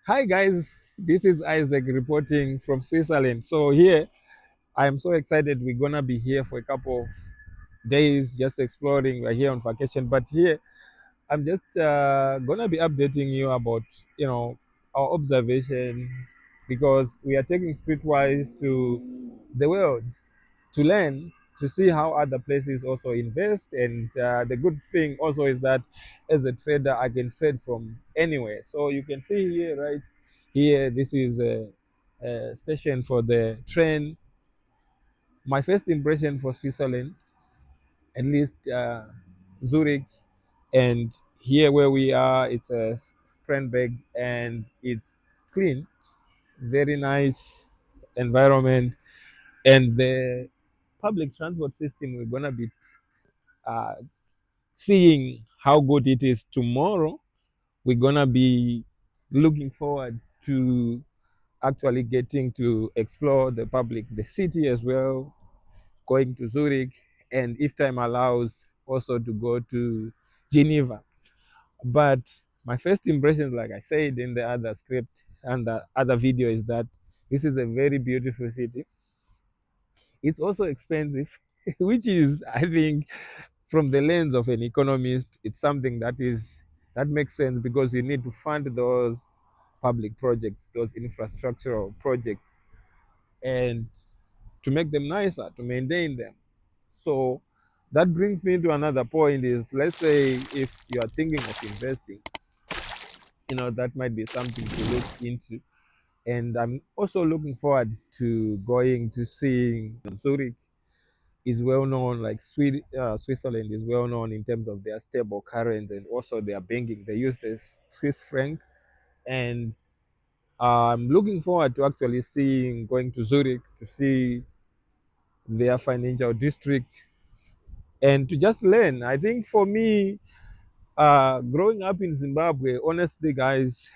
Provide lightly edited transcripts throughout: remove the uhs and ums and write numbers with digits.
Hi guys, this is Isaac reporting from Switzerland. So here, I'm so excited. We're gonna be here for a couple of days, just exploring. We're here on vacation, but here I'm just gonna be updating you about our observation because we are taking streetwise to the world to learn to see how other places also invest. And the good thing also is that as a trader, I can trade from anywhere. So you can see here, right here, this is a station for the train. My first impression for Switzerland, at least Zurich, and here where we are, it's a Spreitenbach, and it's clean, very nice environment, and the public transport system we're gonna be uh, seeing how good it is tomorrow. We're gonna be looking forward to actually getting to explore the city as well, going to Zurich, and if time allows, also to go to Geneva. But my first impressions, like I said in the other script and the other video, is that this is a very beautiful city. It's also expensive, which is, I think, from the lens of an economist, it's something that makes sense because you need to fund those public projects, those infrastructural projects, and to make them nicer, to maintain them. So that brings me to another point: is let's say if you are thinking of investing, that might be something to look into. And I'm also looking forward to going to seeing Zurich is well known, like Switzerland is well known in terms of their stable currency and also their banking. They use the Swiss franc, and I'm looking forward to actually going to Zurich to see their financial district and to just learn. I think for me, growing up in Zimbabwe, honestly, guys,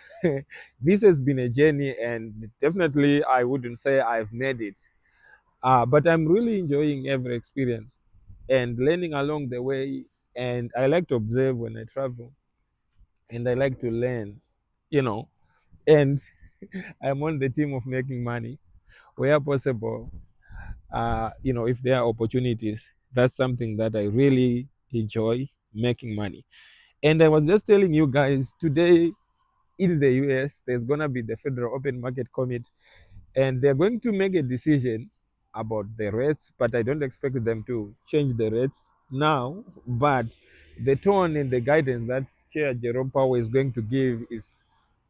this has been a journey, and definitely I wouldn't say I've made it. But I'm really enjoying every experience and learning along the way. And I like to observe when I travel, and I like to learn, you know. And I'm on the team of making money where possible. If there are opportunities, that's something that I really enjoy, making money. And I was just telling you guys today in the US, there's gonna be the Federal Open Market Committee, and they're going to make a decision about the rates, but I don't expect them to change the rates now. But the tone and the guidance that Chair Jerome Powell is going to give is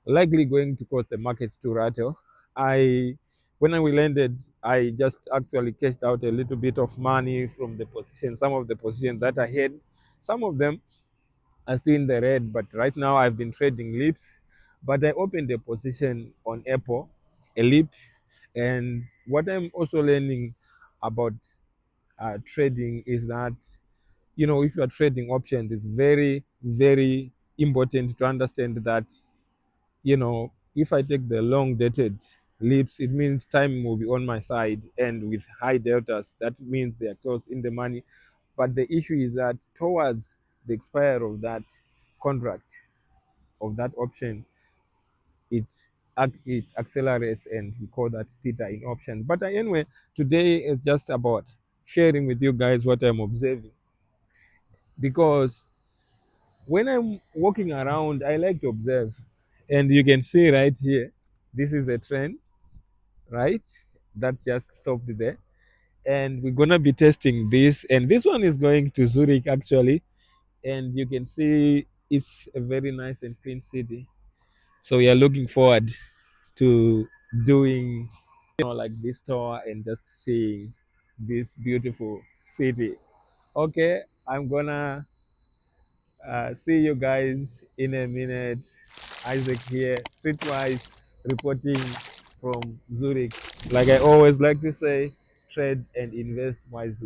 likely going to cause the markets to rattle. I when I landed, I just actually cashed out a little bit of money from the position, some of the positions that I had. Some of them are still in the red, but right now I've been trading lips. But I opened a position on Apple, a lip, and what I'm also learning about trading is that if you are trading options, it's very, very important to understand that if I take the long dated leaps, it means time will be on my side, and with high deltas, that means they are close in the money. But the issue is that towards the expire of that contract, of that option, it it accelerates, and we call that theta in options. But anyway, today is just about sharing with you guys what I'm observing, because when I'm walking around, I like to observe, and you can see right here, this is a train, right? That just stopped there, and we're gonna be testing this, and this one is going to Zurich actually, and you can see it's a very nice and clean city. So we are looking forward to doing like this tour and just seeing this beautiful city. Okay, I'm gonna see you guys in a minute. Isaac here, streetwise reporting from Zurich. Like I always like to say, trade and invest wisely.